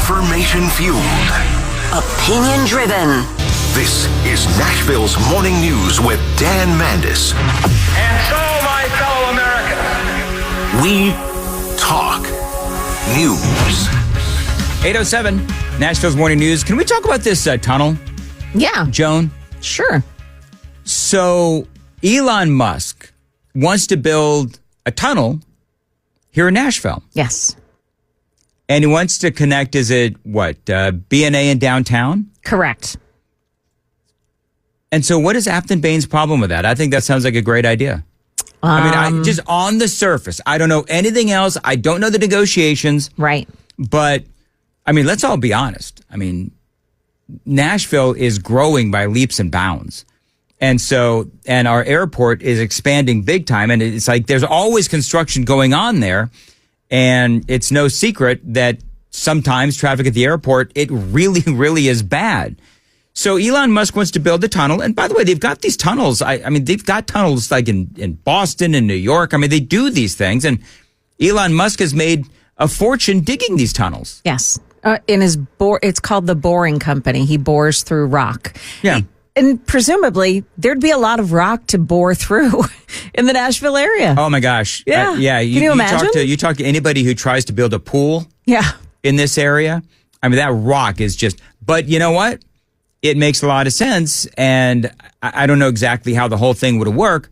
Information fueled. Opinion driven. This is Nashville's Morning News with Dan Mandis. And so, my fellow Americans, We talk news. 8:07, Nashville's Morning News. Can we talk about this tunnel, Yeah, Joan? sure. So Elon Musk wants to build a tunnel here in Nashville. Yes, And he wants to connect, is it what, BNA in downtown? correct. And so what is Afton Bain's problem with that? I think that sounds like a great idea. Just on the surface, I don't know anything else. I don't know the negotiations. Right. But, let's all be honest. Nashville is growing by leaps and bounds. And our airport is expanding big time. And it's like there's always construction going on there. And it's no secret that sometimes traffic at the airport, it really, really is bad. So Elon Musk wants to build a tunnel. And by the way, they've got these tunnels. They've got tunnels like in Boston and New York. They do these things. And Elon Musk has made a fortune digging these tunnels. Yes. It's called the Boring Company. He bores through rock. Yeah. And presumably, there'd be a lot of rock to bore through in the Nashville area. Oh, my gosh. Yeah. Yeah. Can you imagine? You talk to anybody who tries to build a pool Yeah. in this area. That rock is just, but you know what? It makes a lot of sense. And I don't know exactly how the whole thing would work.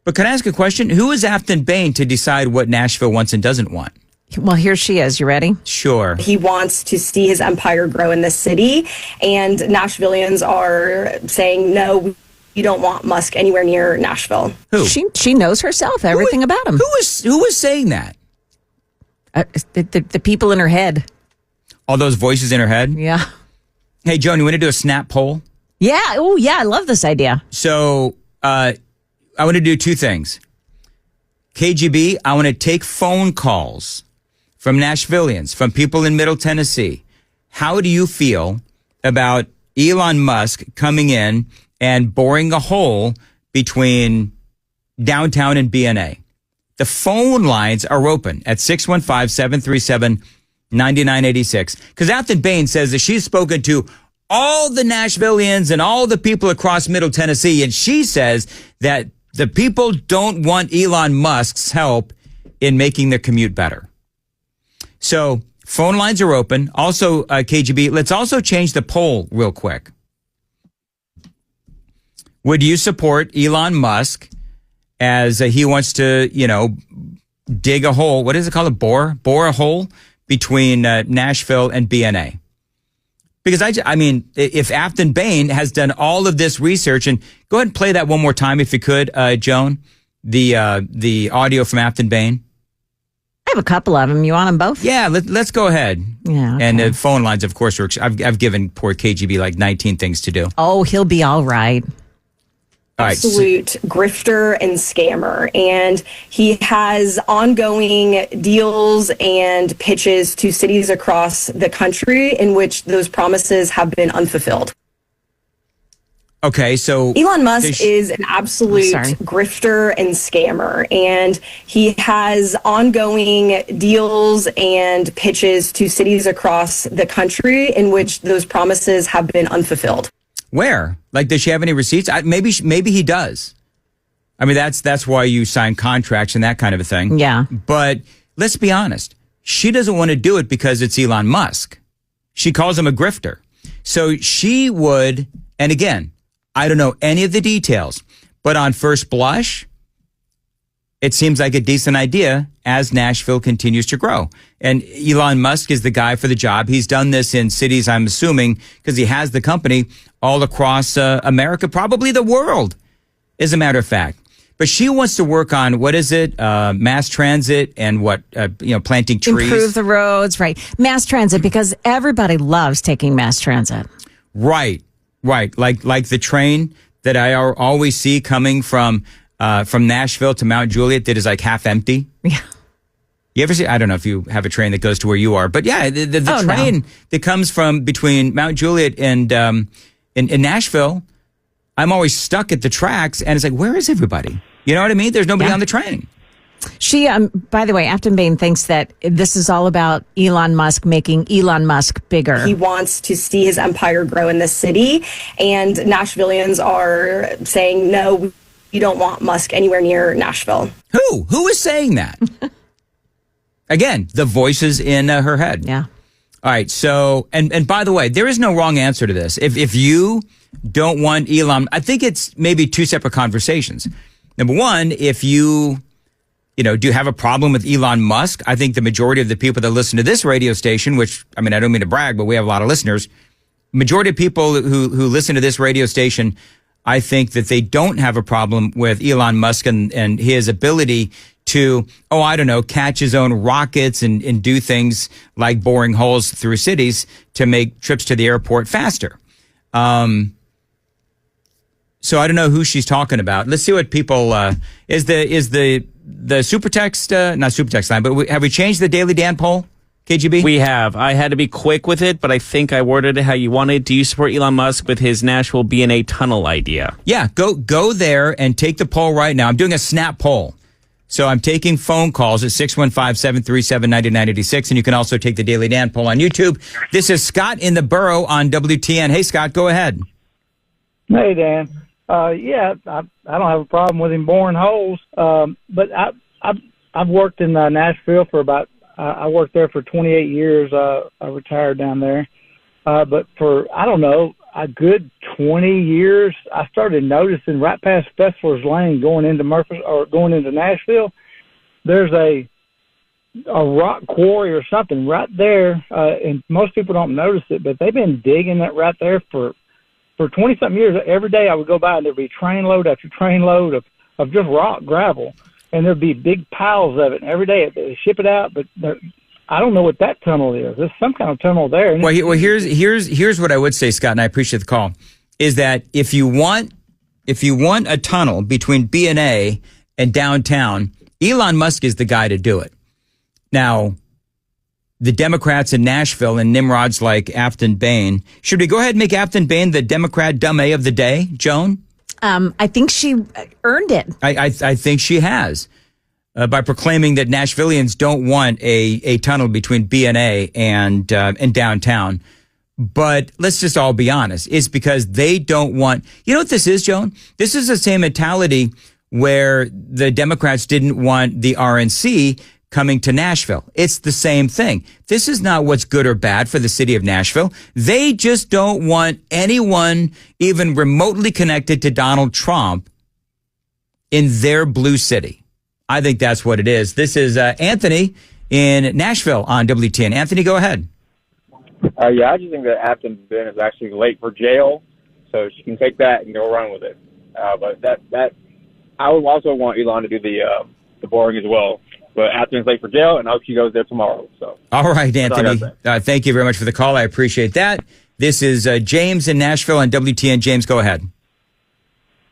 But can I ask a question? Who is Afton Bain to decide what Nashville wants and doesn't want? Well, here she is. You ready? Sure. He wants to see his empire grow in this city, and Nashvillians are saying, no, you don't want Musk anywhere near Nashville. Who? She knows herself, everything about him. Who was saying that? The people in her head. All those voices in her head? Yeah. Hey, Joan, you want to do a snap poll? Yeah. Oh, yeah. I love this idea. So I want to do two things. KGB, I want to take phone calls from Nashvillians, from people in Middle Tennessee. How do you feel about Elon Musk coming in and boring a hole between downtown and BNA? The phone lines are open at 615-737-9986. Because Afton Bain says that she's spoken to all the Nashvillians and all the people across Middle Tennessee, and she says that the people don't want Elon Musk's help in making their commute better. So phone lines are open. Also, KGB, let's also change the poll real quick. Would you support Elon Musk as he wants to, dig a hole? What is it called? Bore a hole between Nashville and BNA? Because if Afton Bain has done all of this research, and go ahead and play that one more time if you could, Joan, the audio from Afton Bain. I have a couple of them. You want them both? Yeah, let's go ahead. Yeah. Okay. And the phone lines, of course, I've given poor KGB like 19 things to do. Oh, he'll be all right. All right. Absolute grifter and scammer. And he has ongoing deals and pitches to cities across the country in which those promises have been unfulfilled. Okay, so Elon Musk is an absolute Sorry. grifter and scammer, and he has ongoing deals and pitches to cities across the country in which those promises have been unfulfilled. where? Like, does she have any receipts? Maybe he does. That's why you sign contracts and that kind of a thing. Yeah. But let's be honest. She doesn't want to do it because it's Elon Musk. She calls him a grifter. So she would, and again, I don't know any of the details, but on first blush, it seems like a decent idea as Nashville continues to grow. And Elon Musk is the guy for the job. He's done this in cities, I'm assuming, because he has the company all across America, probably the world, as a matter of fact. But she wants to work on, what is it, mass transit and planting trees. Improve the roads, right. Mass transit, because everybody loves taking mass transit. Right. Like the train that I always see coming from Nashville to Mount Juliet that is like half empty. Yeah. You ever see? I don't know if you have a train that goes to where you are, but yeah, the train that comes from between Mount Juliet and in Nashville, I'm always stuck at the tracks, and it's like, where is everybody? You know what I mean? There's nobody on the train. She, by the way, Afton Bain thinks that this is all about Elon Musk making Elon Musk bigger. He wants to see his empire grow in this city, and Nashvillians are saying, no, we don't want Musk anywhere near Nashville. Who is saying that? Again, the voices in her head. Yeah. All right. So, and by the way, there is no wrong answer to this. If you don't want Elon, I think it's maybe two separate conversations. Number one, if you do have a problem with Elon Musk, I think the majority of the people that listen to this radio station, which, I mean, I don't mean to brag, but we have a lot of listeners. Majority of people who listen to this radio station, I think that they don't have a problem with Elon Musk and his ability to, catch his own rockets and do things like boring holes through cities to make trips to the airport faster. So I don't know who she's talking about. Let's see what people, is the super text, not super text line, but have we changed the Daily Dan poll, KGB? We have. I had to be quick with it, but I think I worded it how you wanted. Do you support Elon Musk with his Nashville BNA tunnel idea? Yeah, go there and take the poll right now. I'm doing a snap poll. So I'm taking phone calls at 615-737-9986, and you can also take the Daily Dan poll on YouTube. This is Scott in the Borough on WTN. Hey, Scott, go ahead. Hey, Dan. I don't have a problem with him boring holes, but I've worked in Nashville for I worked there for 28 years. I retired down there, but for a good 20 years, I started noticing right past Fessler's Lane going into Nashville, there's a rock quarry or something right there, and most people don't notice it, but they've been digging that right there for 20-something years. Every day I would go by and there'd be trainload after trainload of just rock, gravel, and there'd be big piles of it. And every day they ship it out, but I don't know what that tunnel is. There's some kind of tunnel there. Well, here's what I would say, Scott, and I appreciate the call, is that if you want a tunnel between BNA and downtown, Elon Musk is the guy to do it. Now, the Democrats in Nashville and nimrods like Afton Bain. Should we go ahead and make Afton Bain the Democrat dumb A of the day, Joan? I think she earned it. I think she has by proclaiming that Nashvillians don't want a tunnel between BNA and downtown. But let's just all be honest. It's because they don't want. You know what this is, Joan? This is the same mentality where the Democrats didn't want the RNC coming to Nashville. It's the same thing. This is not what's good or bad for the city of Nashville. They just don't want anyone even remotely connected to Donald Trump in their blue city. I think that's what it is. This is Anthony in Nashville on WTN. Anthony, go ahead. I just think that Afton Bain is actually late for jail, so she can take that and go run with it. But that I would also want Elon to do the boring as well. But Afton's late for jail, and I hope she goes there tomorrow. So, all right, Anthony. Thank you very much for the call. I appreciate that. This is James in Nashville on WTN. James, go ahead.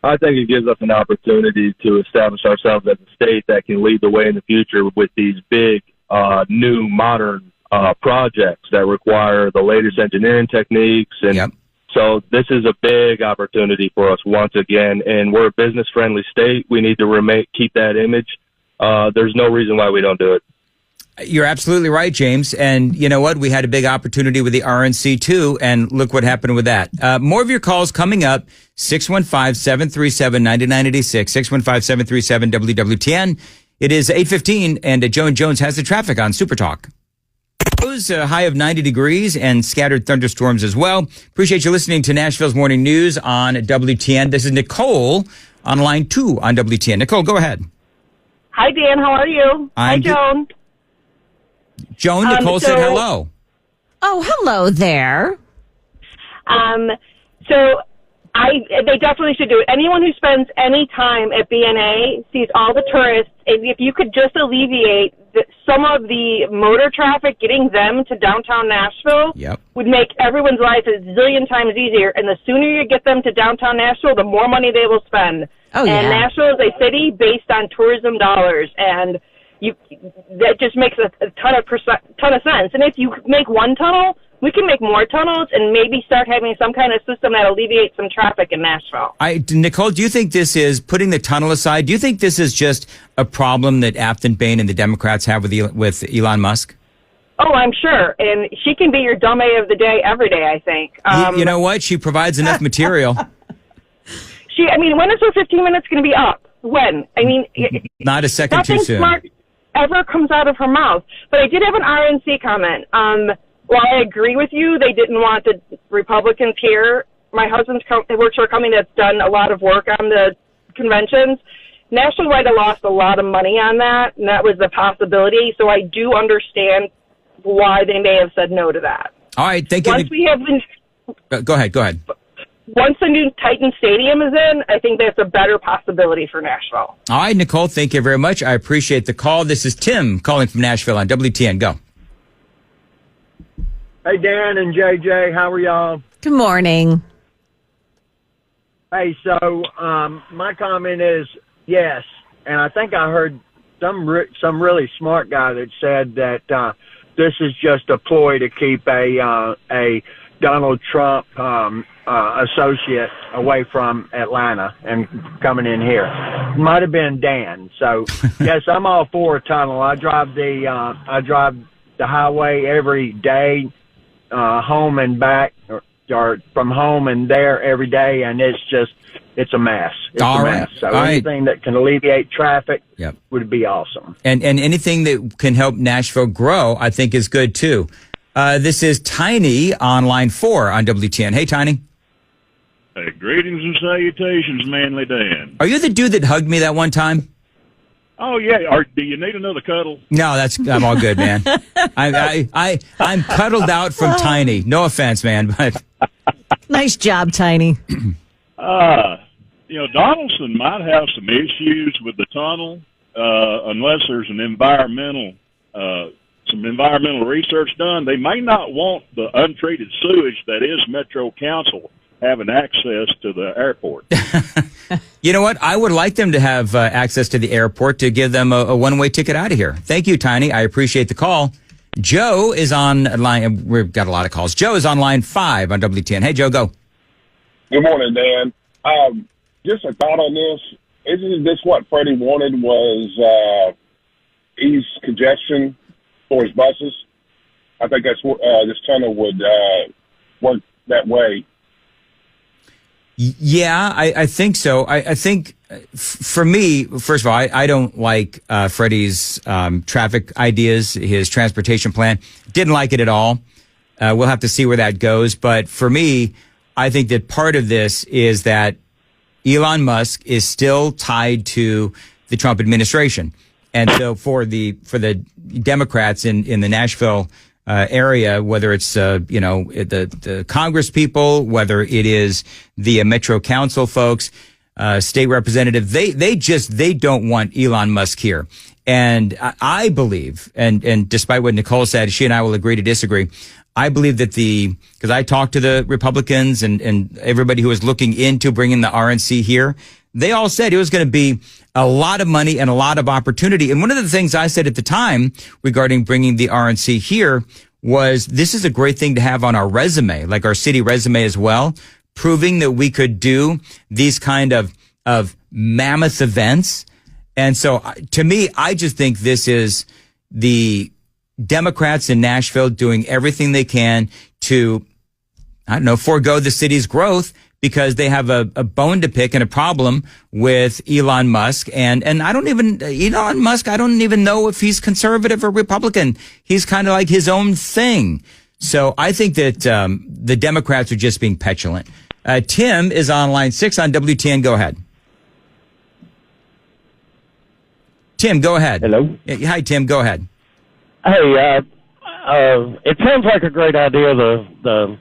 I think it gives us an opportunity to establish ourselves as a state that can lead the way in the future with these big, new, modern projects that require the latest engineering techniques. And so this is a big opportunity for us once again. And we're a business-friendly state. We need to keep that image. There's no reason why we don't do it. You're absolutely right, James. And you know what? We had a big opportunity with the RNC too, and look what happened with that. More of your calls coming up, 615-737-9986, 615-737-WWTN. It is 8:15, and Joan Jones has the traffic on Super Talk. A high of 90 degrees and scattered thunderstorms as well. Appreciate you listening to Nashville's Morning News on WTN. This is Nicole on line 2 on WTN. Nicole, go ahead. Hi, Dan. How are you? Hi, Joan. Joan, Nicole said hello. Oh, hello there. They definitely should do it. Anyone who spends any time at BNA sees all the tourists. If you could just alleviate some of the motor traffic, getting them to downtown Nashville would make everyone's life a zillion times easier. And the sooner you get them to downtown Nashville, the more money they will spend. Oh, yeah. And Nashville is a city based on tourism dollars, and that just makes a ton of sense. And if you make one tunnel, we can make more tunnels and maybe start having some kind of system that alleviates some traffic in Nashville. Nicole, do you think this is, putting the tunnel aside, do you think this is just a problem that Afton Bain and the Democrats have with Elon Musk? Oh, I'm sure. And she can be your dumb A of the day every day, I think. You know what? She provides enough material. When is her 15 minutes going to be up? When? Not a second too soon. Nothing smart ever comes out of her mouth. But I did have an RNC comment. While I agree with you, they didn't want the Republicans here. My husband works for a company that's done a lot of work on the conventions. Nashville might have lost a lot of money on that, and that was the possibility. So I do understand why they may have said no to that. All right, thank you. Go ahead. Once the new Titan Stadium is in, I think that's a better possibility for Nashville. All right, Nicole, thank you very much. I appreciate the call. This is Tim calling from Nashville on WTN. Go. Hey, Dan and JJ, how are y'all? Good morning. Hey, so my comment is yes, and I think I heard some really smart guy that said that this is just a ploy to keep a Donald Trump associate away from Atlanta and coming in here. Might have been Dan. So yes, I'm all for a tunnel. I drive the highway every day. Home and back, or from home and there every day, and it's a mess. It's a mess. So anything that can alleviate traffic would be awesome. And anything that can help Nashville grow, I think, is good too. This is Tiny on line 4 on WTN. Hey, Tiny. Hey, greetings and salutations, Manly Dan. Are you the dude that hugged me that one time? Oh yeah. Do you need another cuddle? No, I'm all good, man. I'm cuddled out from Tiny. No offense, man, but nice job, Tiny. Donaldson might have some issues with the tunnel unless there's some environmental research done. They may not want the untreated sewage that is Metro Council having access to the airport. You know what? I would like them to have access to the airport to give them a one-way ticket out of here. Thank you, Tiny. I appreciate the call. Joe is on line. We've got a lot of calls. Joe is on line 5 on WTN. Hey, Joe, go. Good morning, Dan. Just a thought on this. Isn't this what Freddie wanted was ease congestion for his buses? I think that's what this tunnel would work that way. Yeah, I think so. I think for me, first of all, I don't like Freddie's traffic ideas, his transportation plan. Didn't like it at all. We'll have to see where that goes. But for me, I think that part of this is that Elon Musk is still tied to the Trump administration. And so for the Democrats in the Nashville area, whether it's the Congress people, whether it is the Metro Council folks, state representative, they don't want Elon Musk here. And I believe, and despite what Nicole said, she and I will agree to disagree. I believe that because I talked to the Republicans and everybody who was looking into bringing the RNC here, they all said it was going to be a lot of money and a lot of opportunity. And one of the things I said at the time regarding bringing the RNC here was this is a great thing to have on our resume, like our city resume as well, proving that we could do these kind of mammoth events. And so to me, I just think this is the Democrats in Nashville doing everything they can to, forego the city's growth because they have a bone to pick and a problem with Elon Musk. And Elon Musk, I don't even know if he's conservative or Republican. He's kind of like his own thing. So I think that the Democrats are just being petulant. Tim is on line 6 on WTN. Go ahead. Tim, go ahead. Hello. Hi, Tim. Go ahead. Hey, it sounds like a great idea. The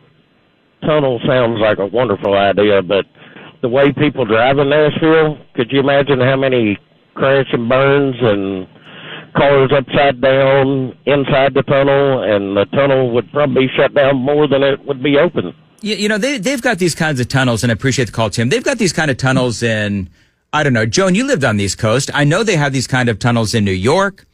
tunnel sounds like a wonderful idea, but the way people drive in Nashville, could you imagine how many crash and burns and cars upside down inside the tunnel, and the tunnel would probably be shut down more than it would be open? They've got these kinds of tunnels, and I appreciate the call, Tim. They've got these kind of tunnels in, I don't know, Joan, you lived on the East Coast. I know they have these kind of tunnels in New York,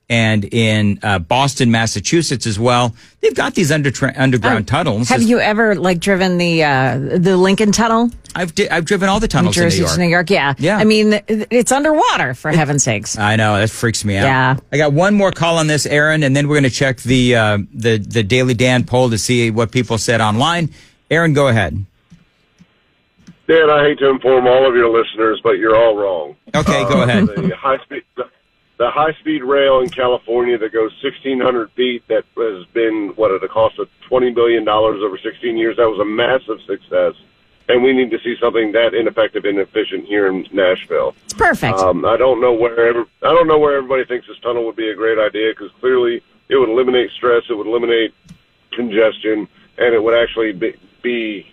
and in Boston, Massachusetts as well. They've got these underground tunnels. Have you ever driven the Lincoln Tunnel? I've driven all the tunnels New Jersey in New York. to New York, yeah. Yeah. I mean, it's underwater, for heaven's sakes. I know, that freaks me out. Yeah. I got one more call on this, Aaron, and then we're going to check the Daily Dan poll to see what people said online. Aaron, go ahead. Dan, I hate to inform all of your listeners, but you're all wrong. Okay, go ahead. The high-speed rail in California that goes 1,600 feet that has been, at a cost of $20 billion over 16 years, that was a massive success. And we need to see something that ineffective and efficient here in Nashville. It's perfect. I don't know where everybody thinks this tunnel would be a great idea, because clearly it would eliminate stress, it would eliminate congestion, and it would actually be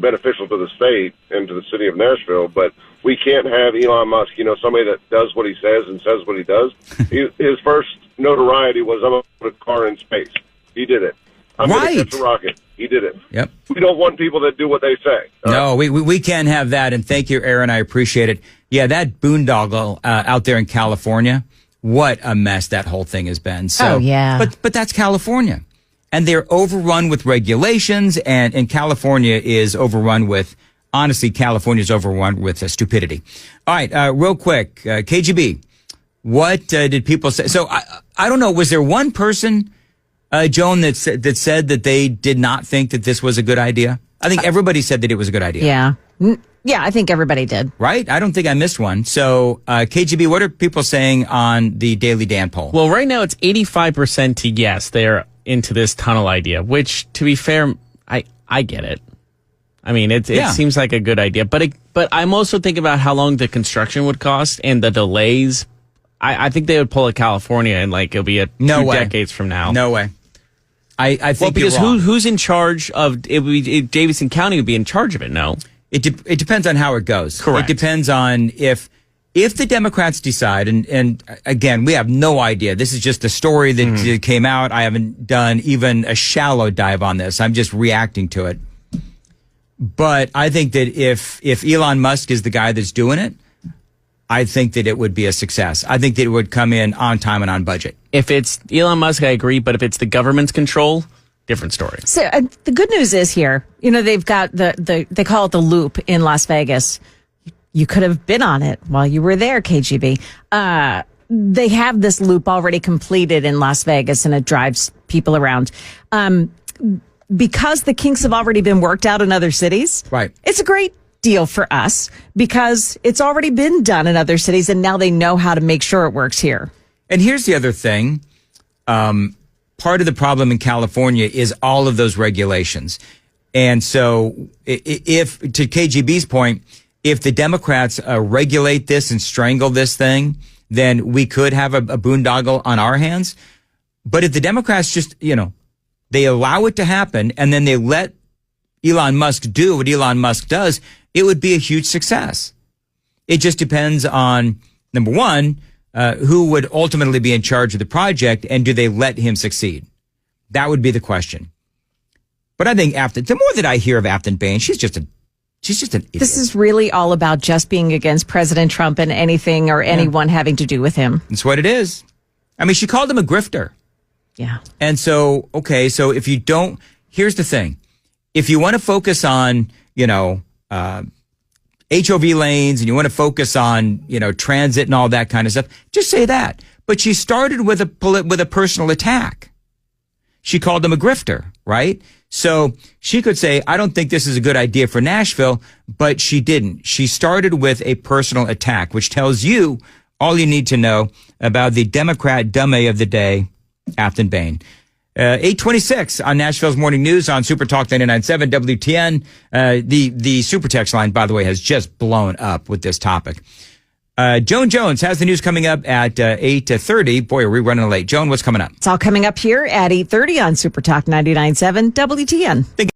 beneficial to the state and to the city of Nashville. But we can't have Elon Musk, somebody that does what he says and says what he does. His first notoriety was, I'm going to put a car in space. He did it. I'm going to catch a rocket. He did it. Yep. We don't want people that do what they say. No, we can't have that. And thank you, Aaron. I appreciate it. Yeah, that boondoggle out there in California, what a mess that whole thing has been. So, yeah. But that's California. And they're overrun with regulations, and California is overrun with, honestly, California is overrun with stupidity. All right, real quick, KGB, what did people say? So I don't know, was there one person, Joan, that said that they did not think that this was a good idea? I think everybody said that it was a good idea. Yeah. Yeah, I think everybody did. Right? I don't think I missed one. So, KGB, what are people saying on the Daily Dan poll? Well, right now it's 85% to yes, they're into this tunnel idea, which, to be fair, I get it. I mean, it seems like a good idea, but I'm also thinking about how long the construction would cost and the delays. I think they would pull a California and it'll be two decades from now. No way. I think because you're wrong. who's in charge of it? Davidson County would be in charge of it. No, it depends on how it goes. Correct. It depends on if the Democrats decide, and again, we have no idea. This is just a story that came out. I haven't done even a shallow dive on this. I'm just reacting to it. But I think that if Elon Musk is the guy that's doing it, I think that it would be a success. I think that it would come in on time and on budget. If it's Elon Musk, I agree. But if it's the government's control, different story. So the good news is here, they've got they call it the loop in Las Vegas. You could have been on it while you were there, KGB. They have this loop already completed in Las Vegas, and it drives people around. Because the kinks have already been worked out in other cities, right? It's a great deal for us because it's already been done in other cities, and now they know how to make sure it works here. And here's the other thing. Part of the problem in California is all of those regulations. And so if, to KGB's point, if the Democrats regulate this and strangle this thing, then we could have a boondoggle on our hands. But if the Democrats just, they allow it to happen and then they let Elon Musk do what Elon Musk does, it would be a huge success. It just depends on, number one, who would ultimately be in charge of the project, and do they let him succeed? That would be the question. But I think the more that I hear of Afton Bain, she's just an idiot. This is really all about just being against President Trump and anything or anyone having to do with him. That's what it is. I mean, she called him a grifter. Yeah. And so, okay, so if you don't, here's the thing. If you want to focus on, HOV lanes and you want to focus on, transit and all that kind of stuff, just say that. But she started with a personal attack. She called him a grifter, right? So she could say, I don't think this is a good idea for Nashville, but she didn't. She started with a personal attack, which tells you all you need to know about the Democrat dummy of the day, Afton Bain. 8:26 on Nashville's Morning News on Super Talk 99.7 WTN. The Super Text line, by the way, has just blown up with this topic. Joan Jones has the news coming up at 8:30. Boy, are we running late. Joan, what's coming up? It's all coming up here at 8:30 on Super Talk 99.7 WTN.